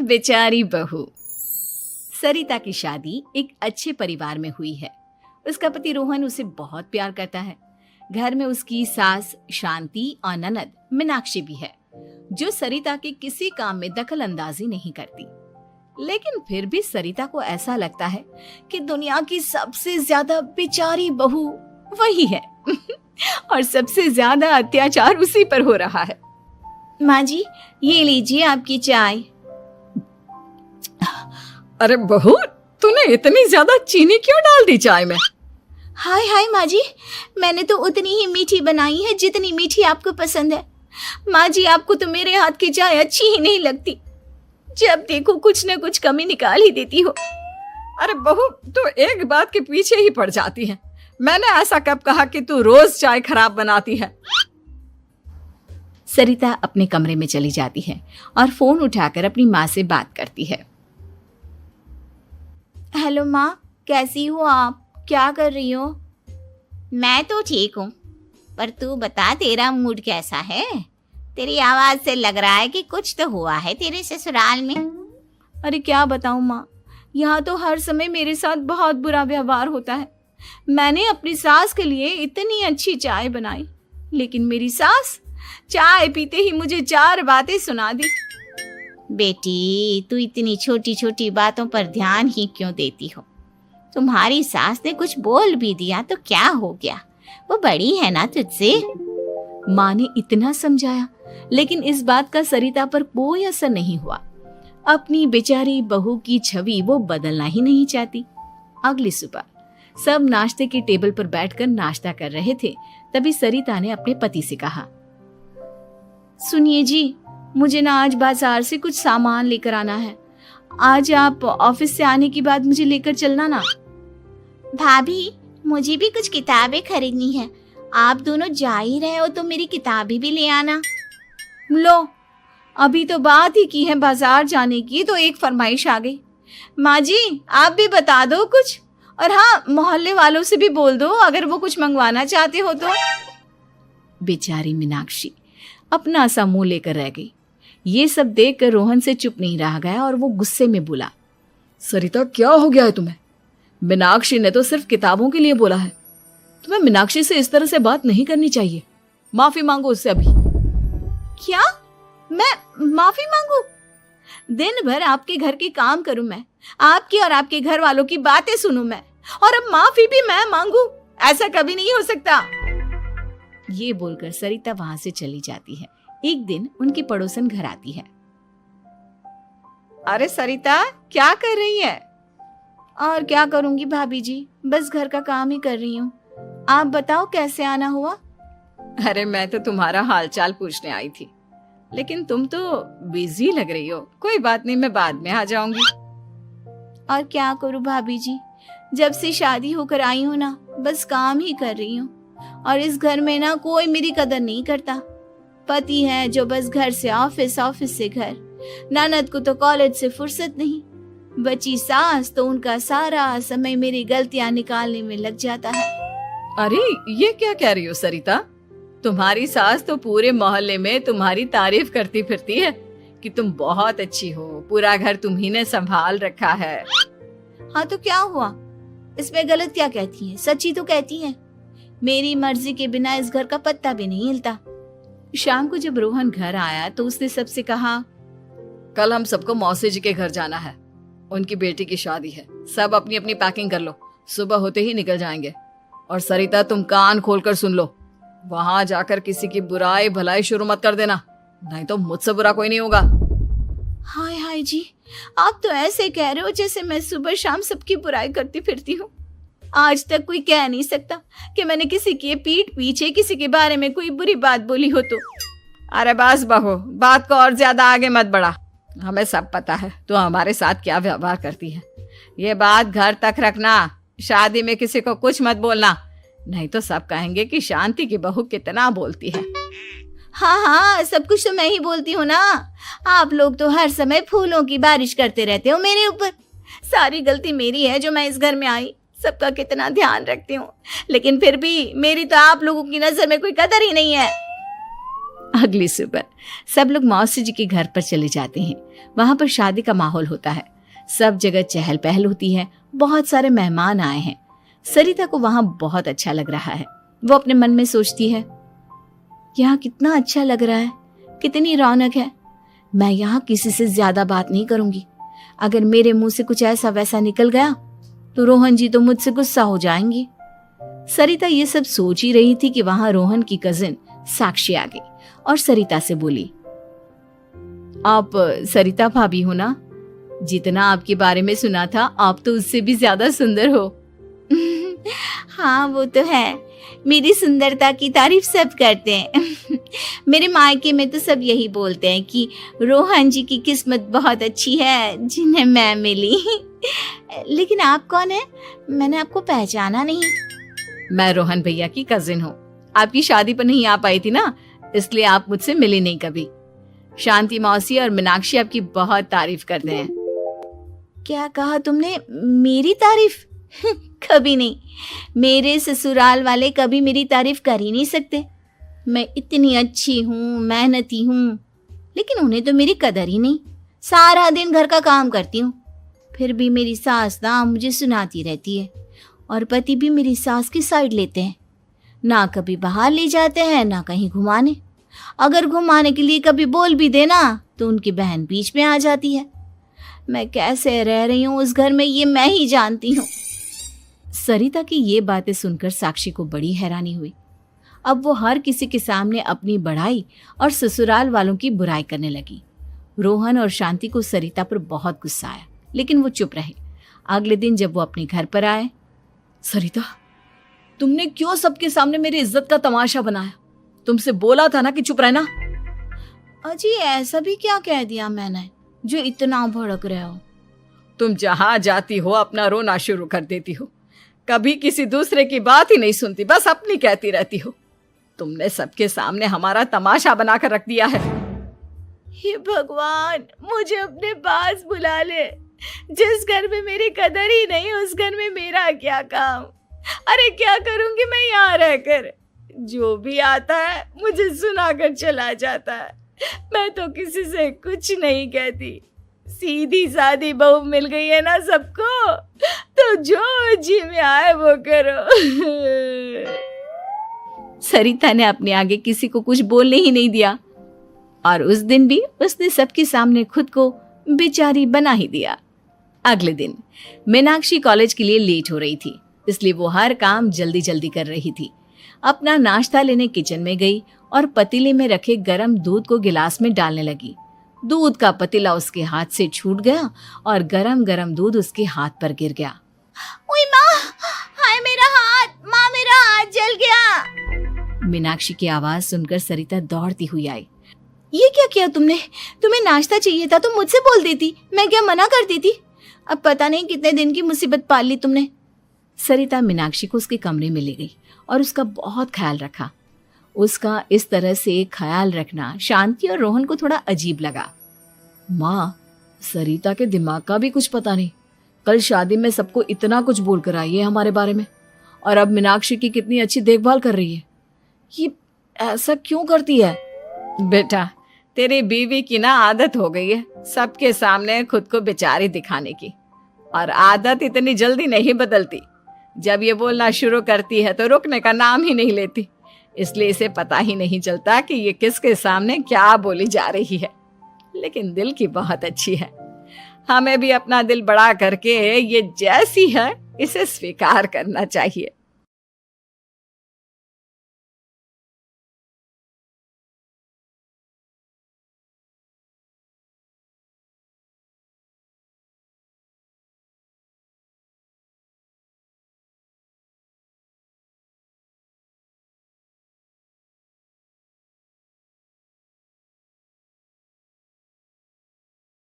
बेचारी बहू। सरिता की शादी एक अच्छे परिवार में हुई है। उसका पति रोहन उसे बहुत प्यार करता है। घर में उसकी सास शांति और ननद मीनाक्षी भी है, जो सरिता के किसी काम में दखल अंदाजी नहीं करती। लेकिन फिर भी सरिता को ऐसा लगता है कि दुनिया की सबसे ज्यादा बेचारी बहू वही है और सबसे ज्यादा अत्याचार उसी पर हो रहा है। माँ जी, ये लीजिए आपकी चाय। अरे बहू, तूने इतनी ज्यादा चीनी क्यों डाल दी चाय में? हाय हाय माँ जी, मैंने तो उतनी ही मीठी बनाई है जितनी मीठी आपको पसंद है। माँ जी, आपको तो मेरे हाथ की चाय अच्छी ही नहीं लगती। जब देखो कुछ न कुछ कमी निकाल ही देती हो। अरे बहू, तू एक बात के पीछे ही पड़ जाती है। मैंने ऐसा कब कहा कि तू रोज चाय खराब बनाती है? सरिता अपने कमरे में चली जाती है और फोन उठाकर अपनी माँ से बात करती है। हेलो माँ, कैसी हो आप? क्या कर रही हो? मैं तो ठीक हूँ, पर तू बता, तेरा मूड कैसा है? तेरी आवाज से लग रहा है कि कुछ तो हुआ है तेरे ससुराल में। अरे क्या बताऊँ माँ, यहाँ तो हर समय मेरे साथ बहुत बुरा व्यवहार होता है। मैंने अपनी सास के लिए इतनी अच्छी चाय बनाई, लेकिन मेरी सास चाय पीते ही मुझे 4 बातें सुना दी। बेटी, तू इतनी छोटी छोटी बातों पर ध्यान ही क्यों देती हो? तुम्हारी सास ने कुछ बोल भी दिया तो क्या हो गया? वो बड़ी है ना तुझसे। माँ ने इतना समझाया, लेकिन इस बात का सरिता पर कोई असर नहीं हुआ। अपनी बेचारी बहू की छवि वो बदलना ही नहीं चाहती। अगली सुबह सब नाश्ते की टेबल पर बैठकर नाश्ता कर रहे थे, तभी सरिता ने अपने पति से कहा, सुनिए जी, मुझे ना आज बाजार से कुछ सामान लेकर आना है। आज आप ऑफिस से आने के बाद मुझे लेकर चलना ना। भाभी, मुझे भी कुछ किताबें खरीदनी है। आप दोनों जा ही रहे हो तो मेरी किताबें भी ले आना। लो, अभी तो बात ही की है बाजार जाने की, तो एक फरमाइश आ गई। माँ जी, आप भी बता दो कुछ, और हाँ, मोहल्ले वालों से भी बोल दो अगर वो कुछ मंगवाना चाहते हो तो। बेचारी मीनाक्षी अपना सा मुंह लेकर रह गई। ये सब देखकर रोहन से चुप नहीं रह गया और वो गुस्से में बोला, सरिता, क्या हो गया है तुम्हें? मीनाक्षी ने तो सिर्फ किताबों के लिए बोला है। तुम्हें मीनाक्षी से इस तरह से बात नहीं करनी चाहिए। माफी मांगो उससे अभी। क्या? मैं माफी मांगू? दिन भर आपके घर के काम करूं मैं, आपकी और आपके घर वालों की बातें सुनूं मैं, और अब माफी भी मैं मांगू? ऐसा कभी नहीं हो सकता। ये बोलकर सरिता वहां से चली जाती है। एक दिन उनकी पड़ोसन घर आती है। अरे सरिता, क्या कर रही है? और क्या करूंगी भाभी जी, बस घर का काम ही कर रही हूँ। आप बताओ कैसे आना हुआ? अरे मैं तो तुम्हारा हालचाल पूछने आई थी, लेकिन तुम तो बिजी लग रही हो। कोई बात नहीं, मैं बाद में आ जाऊंगी। और क्या करूं भाभी जी, जब से शादी होकर आई हूँ ना, बस काम ही कर रही हूँ। और इस घर में ना कोई मेरी कदर नहीं करता। पति है जो बस घर से ऑफिस, ऑफिस से घर। ननद को तो कॉलेज से फुर्सत नहीं। बची सास तो उनका सारा समय मेरी गलतियां निकालने में लग जाता है। अरे ये क्या कह रही हो सरिता? तुम्हारी सास तो पूरे मोहल्ले में तुम्हारी तारीफ करती फिरती है कि तुम बहुत अच्छी हो, पूरा घर तुम्ही ने संभाल रखा है। हाँ तो क्या हुआ? इसमें गलत क्या कहती है? सच्ची तो कहती है। मेरी मर्जी के बिना इस घर का पत्ता भी नहीं हिलता। शाम को जब रोहन घर आया तो उसने सबसे कहा, कल हम सबको मौसी जी के घर जाना है। उनकी बेटी की शादी है। सब अपनी अपनी पैकिंग कर लो, सुबह होते ही निकल जाएंगे। और सरिता, तुम कान खोलकर सुन लो, वहां जाकर किसी की बुराई भलाई शुरू मत कर देना, नहीं तो मुझसे बुरा कोई नहीं होगा। हाय हाय जी, आप तो ऐसे कह रहे हो जैसे मैं सुबह शाम सबकी बुराई करती फिरती हूँ। आज तक कोई कह नहीं सकता कि मैंने किसी की पीठ पीछे किसी के बारे में कोई बुरी बात बोली हो तो। अरे बस बहू, बात को और ज्यादा आगे मत बढ़ा। हमें सब पता है तो हमारे साथ क्या व्यवहार करती है। ये बात घर तक रखना, शादी में किसी को कुछ मत बोलना, नहीं तो सब कहेंगे कि शांति की बहू कितना बोलती है। हाँ हाँ, सब कुछ तो मैं ही बोलती हूँ ना। आप लोग तो हर समय फूलों की बारिश करते रहते हो मेरे ऊपर। सारी गलती मेरी है जो मैं इस घर में आई। सबका कितना ध्यान रखती हूँ, लेकिन फिर भी मेरी तो आप लोगों की नजर में कोई कदर ही नहीं है। अगली सुबह सब लोग मौसी जी के घर पर चले जाते हैं। वहां पर शादी का माहौल होता है, सब जगह चहल पहल होती है, बहुत सारे मेहमान आए हैं। सरिता को वहां बहुत अच्छा लग रहा है। वो अपने मन में सोचती है, यहाँ कितना अच्छा लग रहा है, कितनी रौनक है। मैं यहाँ किसी से ज्यादा बात नहीं करूंगी। अगर मेरे मुंह से कुछ ऐसा वैसा निकल गया तो रोहन जी तो मुझसे गुस्सा हो जाएंगी। सरिता ये सब सोच ही रही थी कि वहां रोहन की कजिन साक्षी आ गई और सरिता से बोली, आप सरिता भाभी हो ना? जितना आपके बारे में सुना था आप तो उससे भी ज्यादा सुंदर हो। हाँ वो तो है, मेरी सुंदरता की तारीफ सब करते हैं। मेरे मायके में तो सब यही बोलते हैं कि रोहन जी की किस्मत बहुत अच्छी है जिन्हें मैं मिली। लेकिन आप कौन है? मैंने आपको पहचाना नहीं। मैं रोहन भैया की कजिन हूँ। आपकी शादी पर नहीं आ पाई थी ना, इसलिए आप मुझसे मिली नहीं कभी। शांति मौसी और मीनाक्षी आपकी बहुत तारीफ करते हैं। क्या कहा तुमने? मेरी तारीफ? कभी नहीं। मेरे ससुराल वाले कभी मेरी तारीफ कर ही नहीं सकते। मैं इतनी अच्छी हूँ, मेहनती हूँ, लेकिन उन्हें तो मेरी कदर ही नहीं। सारा दिन घर का काम करती हूँ, फिर भी मेरी सास ना मुझे सुनाती रहती है और पति भी मेरी सास की साइड लेते हैं। ना कभी बाहर ले जाते हैं, ना कहीं घुमाने। अगर घुमाने के लिए कभी बोल भी देना तो उनकी बहन बीच में आ जाती है। मैं कैसे रह रही हूँ उस घर में, ये मैं ही जानती हूँ। सरिता की ये बातें सुनकर साक्षी को बड़ी हैरानी हुई। अब वो हर किसी के सामने अपनी बढ़ाई और ससुराल वालों की बुराई करने लगी। रोहन और शांति को सरिता पर बहुत गुस्सा आया, लेकिन वो चुप रहे। अगले दिन जब वो अपने घर पर आए, सरिता, तुमने क्यों सबके सामने मेरी इज्जत का तमाशा बनाया? तुमसे बोला था ना कि चुप रहना। अजी ऐसा भी क्या कह दिया मैंने जो इतना भड़क रहे हो? तुम जहां जाती हो अपना रोना शुरू कर देती हो, कभी किसी दूसरे की बात ही नहीं सुनती, बस अपनी कहती रहती हो। तुमने सबके सामने हमारा तमाशा बनाकर रख दिया है। हे भगवान, मुझे अपने पास बुला ले। जिस घर में मेरी कदर ही नहीं उस घर में मेरा क्या काम? अरे क्या करूंगी मैं यहाँ रहकर? जो भी आता है मुझे सुनाकर चला जाता है। मैं तो किसी से कुछ नहीं कहती। सीधी सादी बहू मिल गई है ना सबको, तो जो जी में आए वो करो। सरिता ने अपने आगे किसी को कुछ बोलने ही नहीं दिया और उस दिन भी उसने सबके सामने खुद को बेचारी बना ही दिया। अगले दिन मीनाक्षी कॉलेज के लिए लेट हो रही थी, इसलिए वो हर काम जल्दी जल्दी कर रही थी। अपना नाश्ता लेने किचन में गई और पतीले में रखे गरम दूध को गिलास में डालने लगी। दूध का पतीला उसके हाथ से छूट गया और गरम गरम दूध उसके हाथ पर गिर गया। ओए माँ, हाय मेरा हाथ, माँ मेरा हाथ जल गया। मीनाक्षी की आवाज सुनकर सरिता दौड़ती हुई आई। ये क्या किया तुमने? तुम्हें नाश्ता चाहिए था तो मुझसे बोल देती, मैं क्या मना करती थी? अब पता नहीं कितने दिन की मुसीबत पाल ली तुमने। सरिता मीनाक्षी को उसके कमरे में ले गई और उसका बहुत ख्याल रखा। उसका इस तरह से ख्याल रखना शांति और रोहन को थोड़ा अजीब लगा। माँ, सरिता के दिमाग का भी कुछ पता नहीं। कल शादी में सबको इतना कुछ बोल कर आई है हमारे बारे में, और अब मीनाक्षी की कितनी अच्छी देखभाल कर रही है। ये ऐसा क्यों करती है? बेटा, तेरी बीवी की ना आदत हो गई है सबके सामने खुद को बेचारी दिखाने की, और आदत इतनी जल्दी नहीं बदलती। जब ये बोलना शुरू करती है तो रुकने का नाम ही नहीं लेती, इसलिए इसे पता ही नहीं चलता कि ये किसके सामने क्या बोली जा रही है। लेकिन दिल की बहुत अच्छी है। हमें भी अपना दिल बड़ा करके ये जैसी है इसे स्वीकार करना चाहिए।